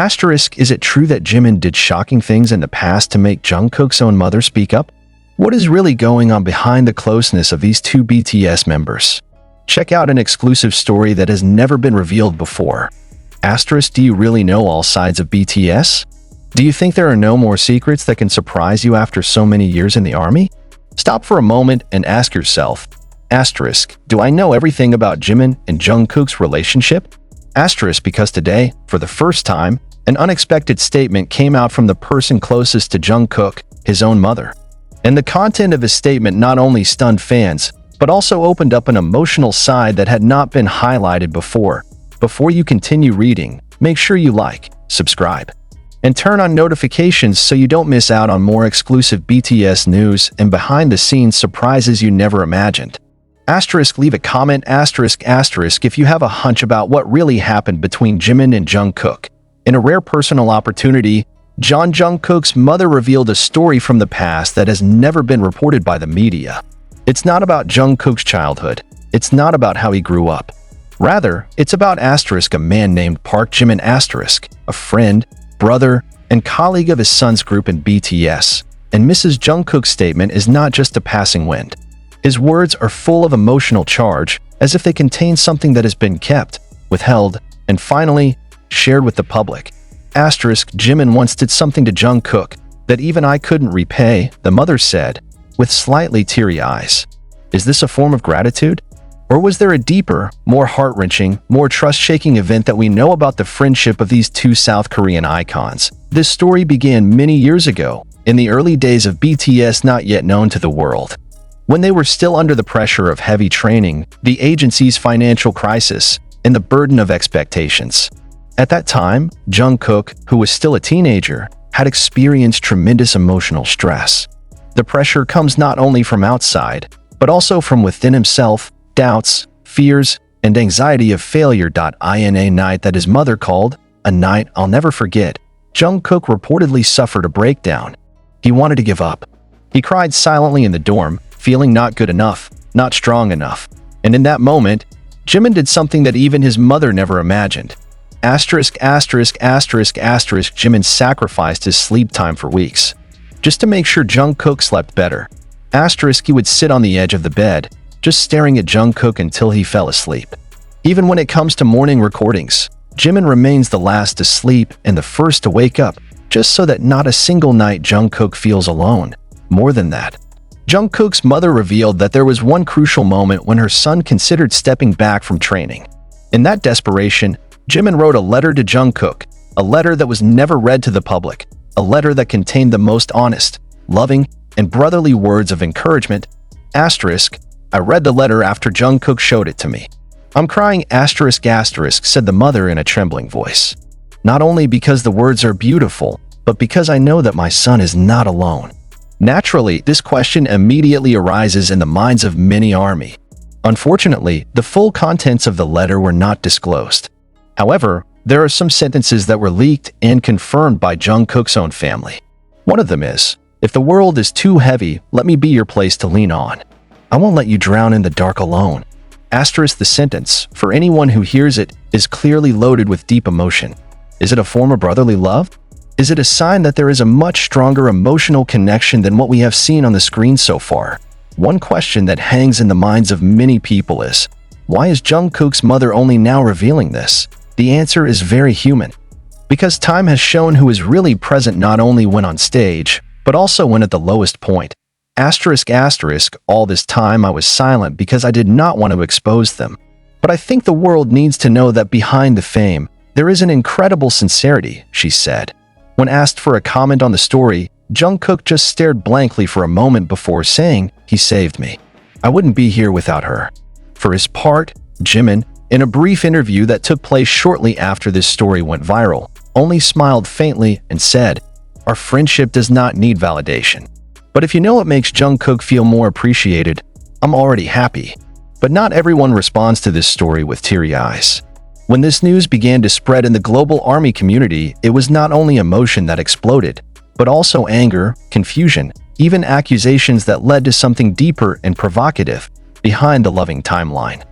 Asterisk, is it true that Jimin did shocking things in the past to make Jungkook's own mother speak up? What is really going on behind the closeness of these two BTS members? Check out an exclusive story that has never been revealed before. Asterisk, do you really know all sides of BTS? Do you think there are no more secrets that can surprise you after so many years in the army? Stop for a moment and ask yourself, asterisk, do I know everything about Jimin and Jungkook's relationship? Asterisk, because today, for the first time, an unexpected statement came out from the person closest to Jungkook, his own mother. And the content of his statement not only stunned fans, but also opened up an emotional side that had not been highlighted before. Before you continue reading, make sure you like, subscribe, and turn on notifications so you don't miss out on more exclusive BTS news and behind-the-scenes surprises you never imagined. Asterisk, leave a comment asterisk if you have a hunch about what really happened between Jimin and Jungkook. In a rare personal opportunity, Jungkook's mother revealed a story from the past that has never been reported by the media. It's not about Jungkook's childhood. It's not about how he grew up. Rather, it's about asterisk, a man named Park Jimin asterisk, a friend, brother, and colleague of his son's group in BTS. And Mrs. Jungkook's statement is not just a passing wind. His words are full of emotional charge, as if they contain something that has been kept, withheld, and finally, shared with the public. Asterisk, Jimin once did something to Jungkook that even I couldn't repay, the mother said, with slightly teary eyes. Is this a form of gratitude? Or was there a deeper, more heart-wrenching, more trust-shaking event that we know about the friendship of these two South Korean icons? This story began many years ago, in the early days of BTS, not yet known to the world. When they were still under the pressure of heavy training, the agency's financial crisis, and the burden of expectations. At that time, Jungkook, who was still a teenager, had experienced tremendous emotional stress. The pressure comes not only from outside, but also from within himself, doubts, fears, and anxiety of failure. In a night that his mother called a night I'll never forget, Jungkook reportedly suffered a breakdown. He wanted to give up. He cried silently in the dorm, feeling not good enough, not strong enough. And in that moment, Jimin did something that even his mother never imagined. Jimin sacrificed his sleep time for weeks, just to make sure Jungkook slept better. He would sit on the edge of the bed, just staring at Jungkook until he fell asleep. Even when it comes to morning recordings, Jimin remains the last to sleep and the first to wake up, just so that not a single night Jungkook feels alone. More than that, Jungkook's mother revealed that there was one crucial moment when her son considered stepping back from training. In that desperation, Jimin wrote a letter to Jungkook, a letter that was never read to the public, a letter that contained the most honest, loving, and brotherly words of encouragement. I read the letter after Jungkook showed it to me. I'm crying said the mother in a trembling voice. Not only because the words are beautiful, but because I know that my son is not alone. Naturally, this question immediately arises in the minds of many army. Unfortunately, the full contents of the letter were not disclosed. However, there are some sentences that were leaked and confirmed by Jungkook's own family. One of them is, "If the world is too heavy, let me be your place to lean on. I won't let you drown in the dark alone." The sentence, for anyone who hears it, is clearly loaded with deep emotion. Is it a form of brotherly love? Is it a sign that there is a much stronger emotional connection than what we have seen on the screen so far? One question that hangs in the minds of many people is, why is Jungkook's mother only now revealing this? The answer is very human. Because time has shown who is really present not only when on stage, but also when at the lowest point. All this time I was silent because I did not want to expose them. But I think the world needs to know that behind the fame, there is an incredible sincerity, she said. When asked for a comment on the story, Jungkook just stared blankly for a moment before saying, "He saved me. I wouldn't be here without her." For his part, Jimin, in a brief interview that took place shortly after this story went viral, only smiled faintly and said, "Our friendship does not need validation. But if you know what makes Jungkook feel more appreciated, I'm already happy." But not everyone responds to this story with teary eyes. When this news began to spread in the global army community, it was not only emotion that exploded, but also anger, confusion, even accusations that led to something deeper and provocative behind the loving timeline.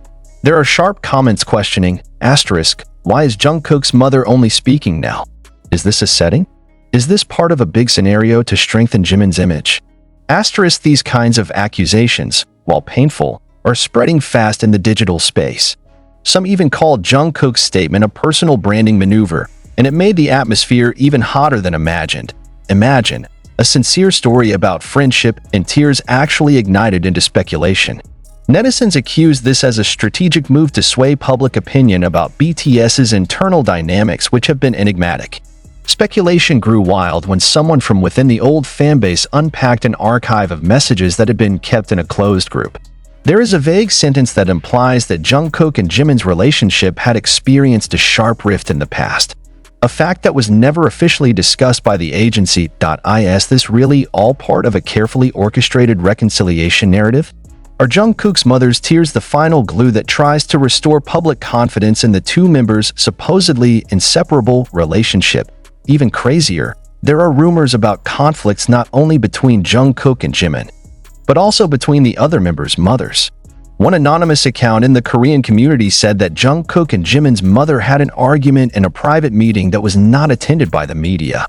There are sharp comments questioning, *, why is Jungkook's mother only speaking now? Is this a setting? Is this part of a big scenario to strengthen Jimin's image? Asterisk, these kinds of accusations, while painful, are spreading fast in the digital space. Some even called Jungkook's statement a personal branding maneuver, and it made the atmosphere even hotter than imagined. Imagine a sincere story about friendship and tears actually ignited into speculation. Netizens accused this as a strategic move to sway public opinion about BTS's internal dynamics, which have been enigmatic. Speculation grew wild when someone from within the old fanbase unpacked an archive of messages that had been kept in a closed group. There is a vague sentence that implies that Jungkook and Jimin's relationship had experienced a sharp rift in the past. A fact that was never officially discussed by the agency. Is this really all part of a carefully orchestrated reconciliation narrative? Are Jungkook's mother's tears the final glue that tries to restore public confidence in the two members' supposedly inseparable relationship? Even crazier, there are rumors about conflicts not only between Jungkook and Jimin, but also between the other members' mothers. One anonymous account in the Korean community said that Jungkook and Jimin's mother had an argument in a private meeting that was not attended by the media,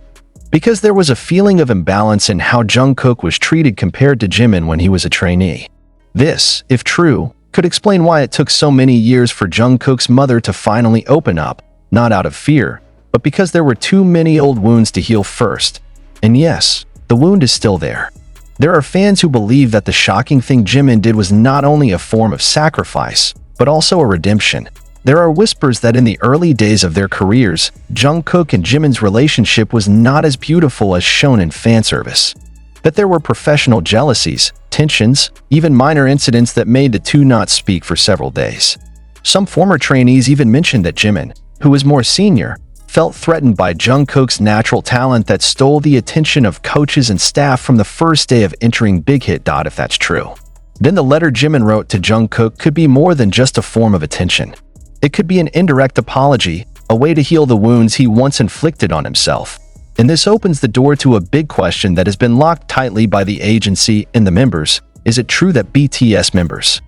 because there was a feeling of imbalance in how Jungkook was treated compared to Jimin when he was a trainee. This, if true, could explain why it took so many years for Jungkook's mother to finally open up, not out of fear, but because there were too many old wounds to heal first. And yes, the wound is still there. There are fans who believe that the shocking thing Jimin did was not only a form of sacrifice, but also a redemption. There are whispers that in the early days of their careers, Jungkook and Jimin's relationship was not as beautiful as shown in fanservice. That there were professional jealousies, tensions, even minor incidents that made the two not speak for several days. Some former trainees even mentioned that Jimin, who was more senior, felt threatened by Jungkook's natural talent that stole the attention of coaches and staff from the first day of entering Big Hit. If that's true, then the letter Jimin wrote to Jungkook could be more than just a form of attention. It could be an indirect apology, a way to heal the wounds he once inflicted on himself. And this opens the door to a big question that has been locked tightly by the agency and the members. Is it true that BTS members'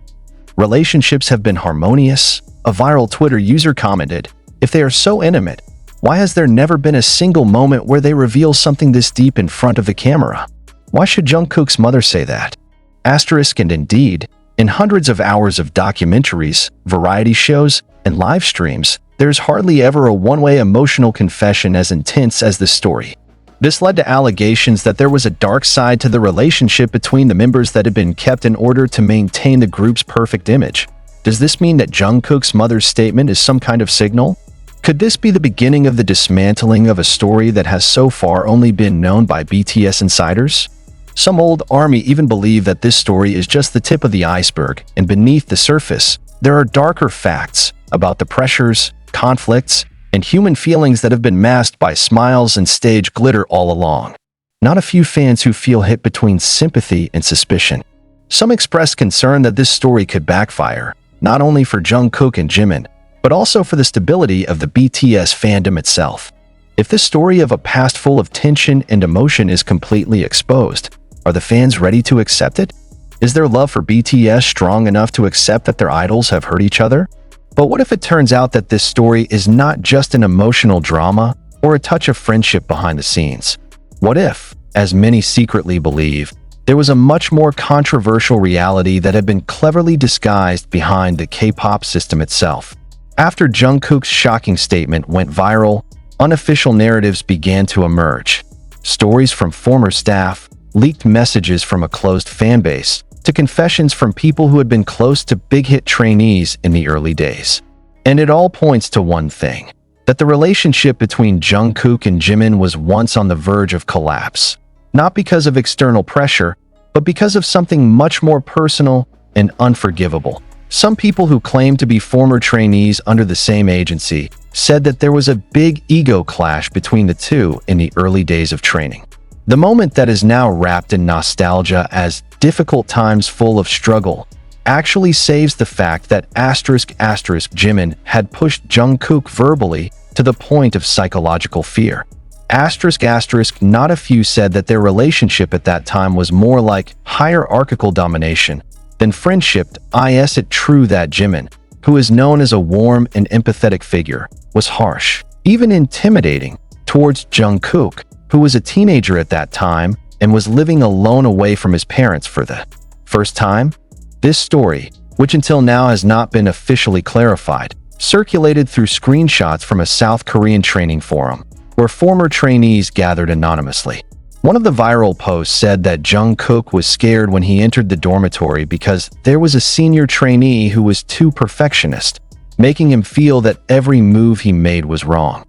relationships have been harmonious? A viral Twitter user commented, "If they are so intimate, why has there never been a single moment where they reveal something this deep in front of the camera? Why should Jungkook's mother say that?" Asterisk, and indeed, in hundreds of hours of documentaries, variety shows, and live streams, there's hardly ever a one-way emotional confession as intense as this story. This led to allegations that there was a dark side to the relationship between the members that had been kept in order to maintain the group's perfect image. Does this mean that Jungkook's mother's statement is some kind of signal? Could this be the beginning of the dismantling of a story that has so far only been known by BTS insiders? Some old army even believe that this story is just the tip of the iceberg, and beneath the surface, there are darker facts about the pressures, conflicts, and human feelings that have been masked by smiles and stage glitter all along. Not a few fans who feel hit between sympathy and suspicion. Some expressed concern that this story could backfire, not only for Jungkook and Jimin, but also for the stability of the BTS fandom itself. If this story of a past full of tension and emotion is completely exposed, are the fans ready to accept it? Is their love for BTS strong enough to accept that their idols have hurt each other? But what if it turns out that this story is not just an emotional drama or a touch of friendship behind the scenes? What if, as many secretly believe, there was a much more controversial reality that had been cleverly disguised behind the K-pop system itself? After Jungkook's shocking statement went viral, unofficial narratives began to emerge. Stories from former staff, leaked messages from a closed fanbase, to confessions from people who had been close to Big Hit trainees in the early days. And it all points to one thing, that the relationship between Jungkook and Jimin was once on the verge of collapse. Not because of external pressure, but because of something much more personal and unforgivable. Some people who claim to be former trainees under the same agency said that there was a big ego clash between the two in the early days of training. The moment that is now wrapped in nostalgia as difficult times full of struggle actually saves the fact that *** Jimin had pushed Jungkook verbally to the point of psychological fear. ***, not a few said that their relationship at that time was more like hierarchical domination than friendship. Is it true that Jimin, who is known as a warm and empathetic figure, was harsh, even intimidating, towards Jungkook, who was a teenager at that time and was living alone away from his parents for the first time. This story, which until now has not been officially clarified, circulated through screenshots from a South Korean training forum, where former trainees gathered anonymously. One of the viral posts said that Jungkook was scared when he entered the dormitory because there was a senior trainee who was too perfectionist, making him feel that every move he made was wrong.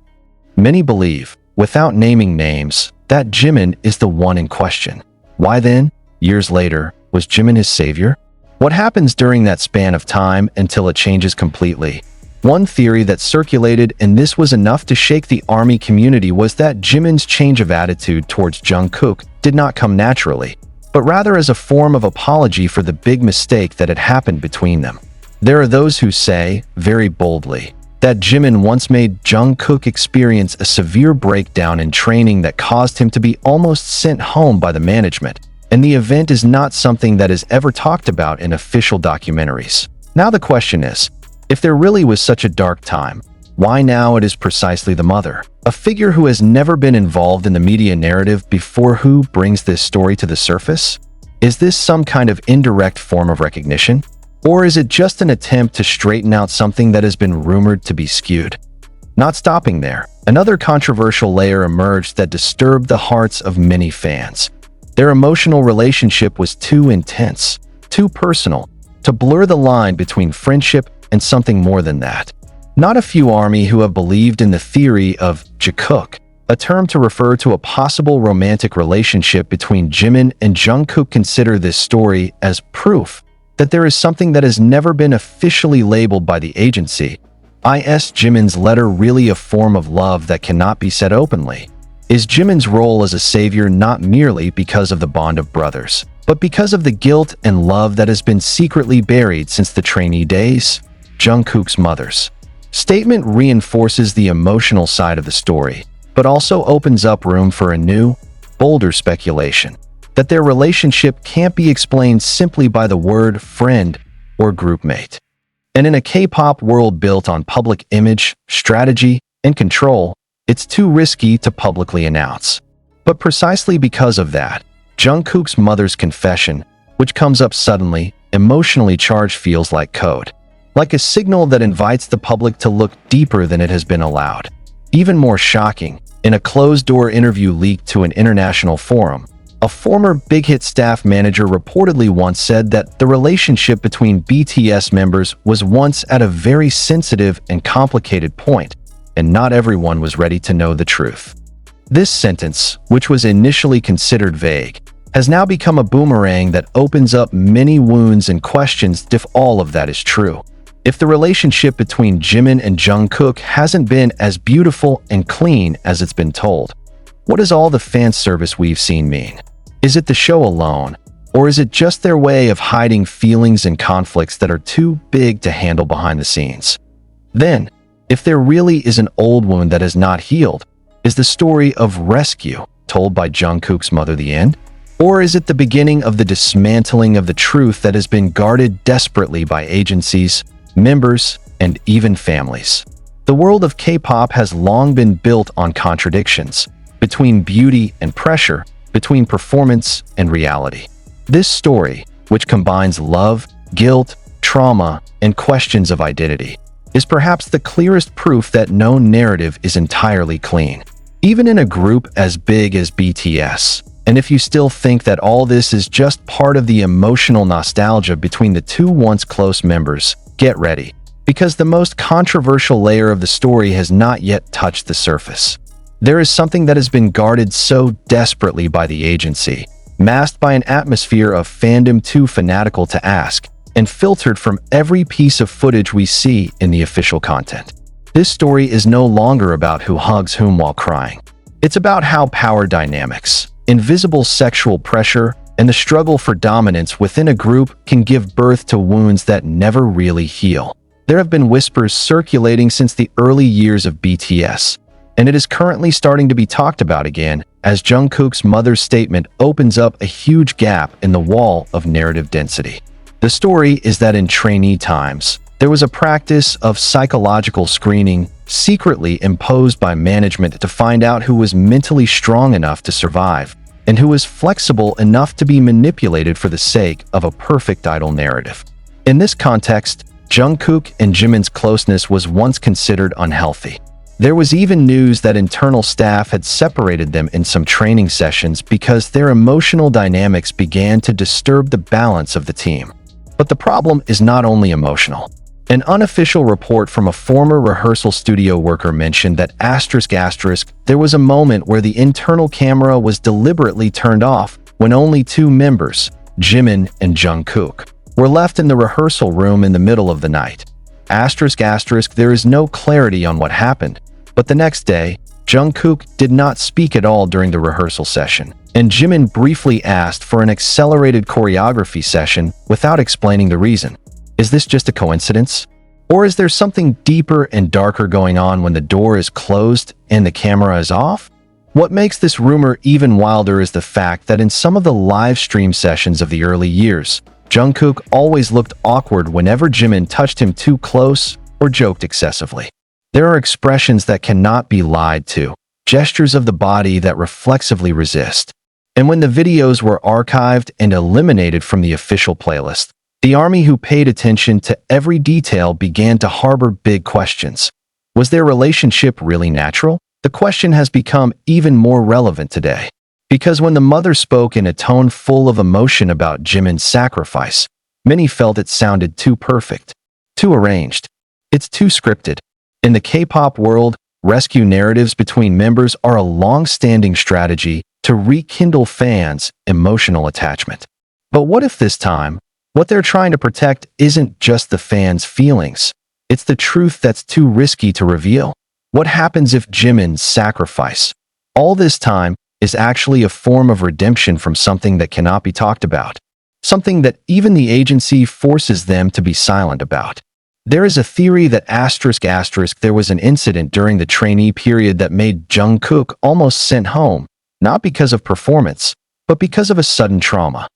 Many believe, without naming names, that Jimin is the one in question. Why then, years later, was Jimin his savior? What happens during that span of time until it changes completely? One theory that circulated, and this was enough to shake the ARMY community, was that Jimin's change of attitude towards Jungkook did not come naturally, but rather as a form of apology for the big mistake that had happened between them. There are those who say, very boldly, that Jimin once made Jungkook experience a severe breakdown in training that caused him to be almost sent home by the management, and the event is not something that is ever talked about in official documentaries. Now the question is, if there really was such a dark time, why now it is precisely the mother, a figure who has never been involved in the media narrative before, who brings this story to the surface? Is this some kind of indirect form of recognition? Or is it just an attempt to straighten out something that has been rumored to be skewed? Not stopping there, another controversial layer emerged that disturbed the hearts of many fans. Their emotional relationship was too intense, too personal, to blur the line between friendship and something more than that. Not a few ARMY who have believed in the theory of Jungkook, a term to refer to a possible romantic relationship between Jimin and Jungkook, consider this story as proof that there is something that has never been officially labeled by the agency. Is Jimin's letter really a form of love that cannot be said openly? Is Jimin's role as a savior not merely because of the bond of brothers, but because of the guilt and love that has been secretly buried since the trainee days? Jungkook's mother's statement reinforces the emotional side of the story, but also opens up room for a new, bolder speculation that their relationship can't be explained simply by the word friend or groupmate. And in a K-pop world built on public image, strategy, and control, it's too risky to publicly announce. But precisely because of that, Jungkook's mother's confession, which comes up suddenly, emotionally charged, feels like code. Like a signal that invites the public to look deeper than it has been allowed. Even more shocking, in a closed-door interview leaked to an international forum, a former Big Hit staff manager reportedly once said that the relationship between BTS members was once at a very sensitive and complicated point, and not everyone was ready to know the truth. This sentence, which was initially considered vague, has now become a boomerang that opens up many wounds and questions if all of that is true. If the relationship between Jimin and Jungkook hasn't been as beautiful and clean as it's been told, what does all the fan service we've seen mean? Is it the show alone, or is it just their way of hiding feelings and conflicts that are too big to handle behind the scenes? Then, if there really is an old wound that has not healed, is the story of rescue told by Jungkook's mother the end? Or is it the beginning of the dismantling of the truth that has been guarded desperately by agencies, members, and even families? The world of K-pop has long been built on contradictions, between beauty and pressure, between performance and reality. This story, which combines love, guilt, trauma, and questions of identity, is perhaps the clearest proof that no narrative is entirely clean, even in a group as big as BTS. And if you still think that all this is just part of the emotional nostalgia between the two once close members, get ready, because the most controversial layer of the story has not yet touched the surface. There is something that has been guarded so desperately by the agency, masked by an atmosphere of fandom too fanatical to ask, and filtered from every piece of footage we see in the official content. This story is no longer about who hugs whom while crying. It's about how power dynamics, invisible sexual pressure, and the struggle for dominance within a group can give birth to wounds that never really heal. There have been whispers circulating since the early years of BTS, and it is currently starting to be talked about again as Jungkook's mother's statement opens up a huge gap in the wall of narrative density. The story is that in trainee times, There was a practice of psychological screening secretly imposed by management to find out who was mentally strong enough to survive and who was flexible enough to be manipulated for the sake of a perfect idol narrative. In this context, Jungkook and Jimin's closeness was once considered unhealthy. There was even news that internal staff had separated them in some training sessions because their emotional dynamics began to disturb the balance of the team. But the problem is not only emotional. An unofficial report from a former rehearsal studio worker mentioned that there was a moment where the internal camera was deliberately turned off when only two members, Jimin and Jungkook, were left in the rehearsal room in the middle of the night. There is no clarity on what happened, but the next day, Jungkook did not speak at all during the rehearsal session, and Jimin briefly asked for an accelerated choreography session without explaining the reason. Is this just a coincidence? Or is there something deeper and darker going on when the door is closed and the camera is off? What makes this rumor even wilder is the fact that in some of the live stream sessions of the early years, Jungkook always looked awkward whenever Jimin touched him too close or joked excessively. There are expressions that cannot be lied to, gestures of the body that reflexively resist. And when the videos were archived and eliminated from the official playlist, the army who paid attention to every detail began to harbor big questions. Was their relationship really natural? The question has become even more relevant today. Because when the mother spoke in a tone full of emotion about Jimin's sacrifice, many felt it sounded too perfect, too arranged. It's too scripted. In the K-pop world, rescue narratives between members are a long-standing strategy to rekindle fans' emotional attachment. But what if this time, what they're trying to protect isn't just the fans' feelings? It's the truth that's too risky to reveal. What happens if Jimin's sacrifice, all this time, is actually a form of redemption from something that cannot be talked about? Something that even the agency forces them to be silent about. There is a theory that there was an incident during the trainee period that made Jungkook almost sent home, not because of performance, but because of a sudden trauma.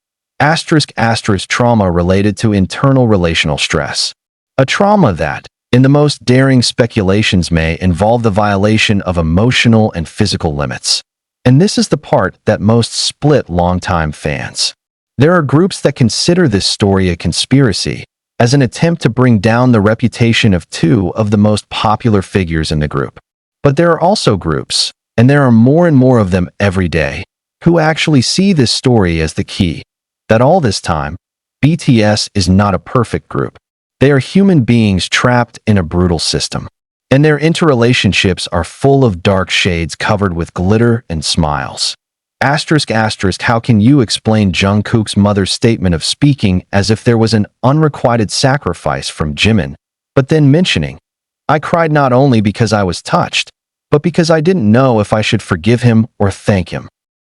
Trauma related to internal relational stress. A trauma that, in the most daring speculations, may involve the violation of emotional and physical limits. And this is the part that most split longtime fans. There are groups that consider this story a conspiracy, as an attempt to bring down the reputation of two of the most popular figures in the group. But there are also groups, and there are more and more of them every day, who actually see this story as the key. That all this time, BTS is not a perfect group. They are human beings trapped in a brutal system. And their interrelationships are full of dark shades covered with glitter and smiles. How can you explain Jungkook's mother's statement of speaking as if there was an unrequited sacrifice from Jimin, but then mentioning, "I cried not only because I was touched, but because I didn't know if I should forgive him or thank him."